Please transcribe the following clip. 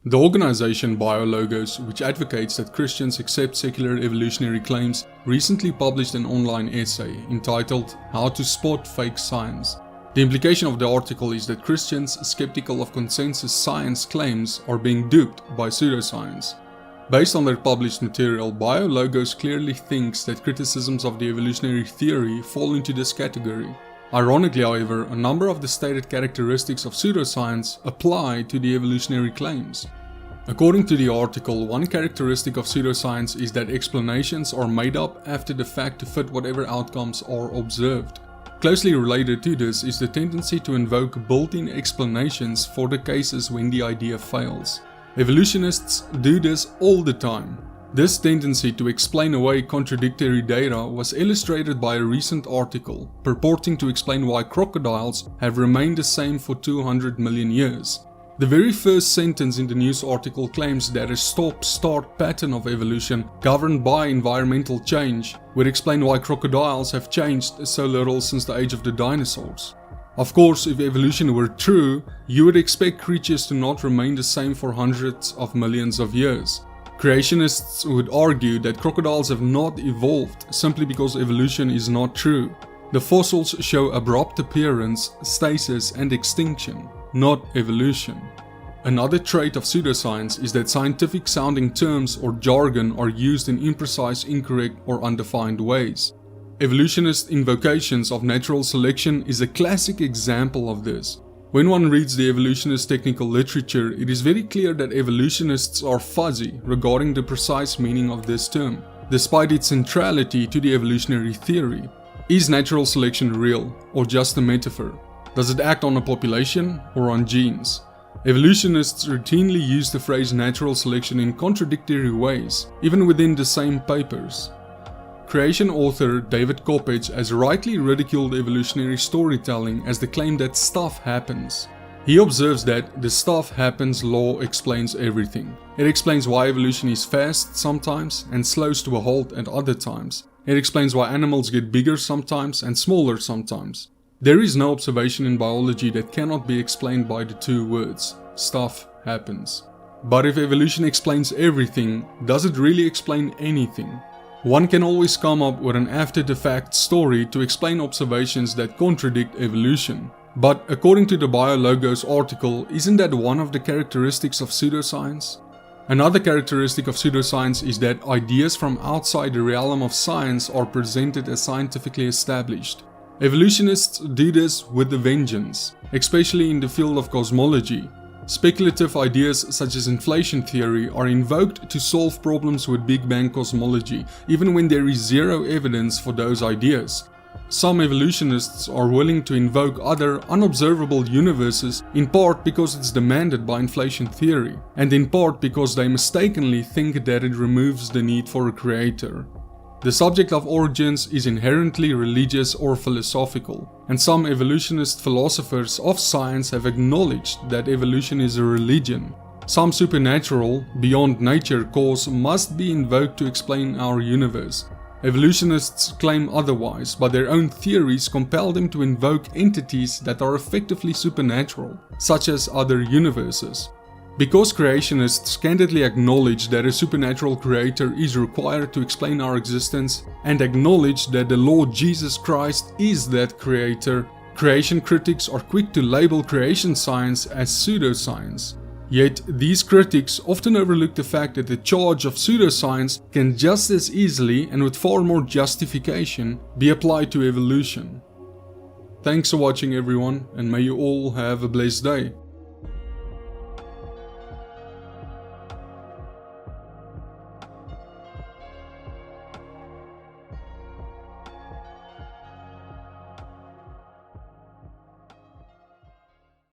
The organization BioLogos, which advocates that Christians accept secular evolutionary claims, recently published an online essay entitled "How to Spot Fake Science." The implication of the article is that Christians skeptical of consensus science claims are being duped by pseudoscience. Based on their published material, BioLogos clearly thinks that criticisms of the evolutionary theory fall into this category. Ironically, however, a number of the stated characteristics of pseudoscience apply to the evolutionary claims. According to the article, one characteristic of pseudoscience is that explanations are made up after the fact to fit whatever outcomes are observed. Closely related to this is the tendency to invoke built-in explanations for the cases when the idea fails. Evolutionists do this all the time. This tendency to explain away contradictory data was illustrated by a recent article purporting to explain why crocodiles have remained the same for 200 million years. The very first sentence in the news article claims that a stop-start pattern of evolution governed by environmental change would explain why crocodiles have changed so little since the age of the dinosaurs. Of course, if evolution were true, you would expect creatures to not remain the same for hundreds of millions of years. Creationists would argue that crocodiles have not evolved simply because evolution is not true. The fossils show abrupt appearance, stasis, and extinction, not evolution. Another trait of pseudoscience is that scientific sounding terms or jargon are used in imprecise, incorrect, or undefined ways. Evolutionist invocations of natural selection is a classic example of this. When one reads the evolutionist technical literature, it is very clear that evolutionists are fuzzy regarding the precise meaning of this term, despite its centrality to the evolutionary theory. Is natural selection real, or just a metaphor? Does it act on a population, or on genes? Evolutionists routinely use the phrase natural selection in contradictory ways, even within the same papers. Creation author David has rightly ridiculed evolutionary storytelling as the claim that stuff happens. He observes that the stuff happens law explains everything. It explains why evolution is fast sometimes and slows to a halt at other times. It explains why animals get bigger sometimes and smaller sometimes. There is no observation in biology that cannot be explained by the two words, stuff happens. But if evolution explains everything, does it really explain anything? One can always come up with an after-the-fact story to explain observations that contradict evolution. But according to the BioLogos article, isn't that one of the characteristics of pseudoscience? Another characteristic of pseudoscience is that ideas from outside the realm of science are presented as scientifically established. Evolutionists do this with a vengeance, especially in the field of cosmology. Speculative ideas such as inflation theory are invoked to solve problems with Big Bang cosmology, even when there is zero evidence for those ideas. Some evolutionists are willing to invoke other unobservable universes, in part because it's demanded by inflation theory, and in part because they mistakenly think that it removes the need for a creator. The subject of origins is inherently religious or philosophical, and some evolutionist philosophers of science have acknowledged that evolution is a religion. Some supernatural, beyond nature cause must be invoked to explain our universe. Evolutionists claim otherwise, but their own theories compel them to invoke entities that are effectively supernatural, such as other universes. Because creationists candidly acknowledge that a supernatural creator is required to explain our existence and acknowledge that the Lord Jesus Christ is that creator, creation critics are quick to label creation science as pseudoscience. Yet these critics often overlook the fact that the charge of pseudoscience can just as easily and with far more justification be applied to evolution. Thanks for watching everyone, and may you all have a blessed day.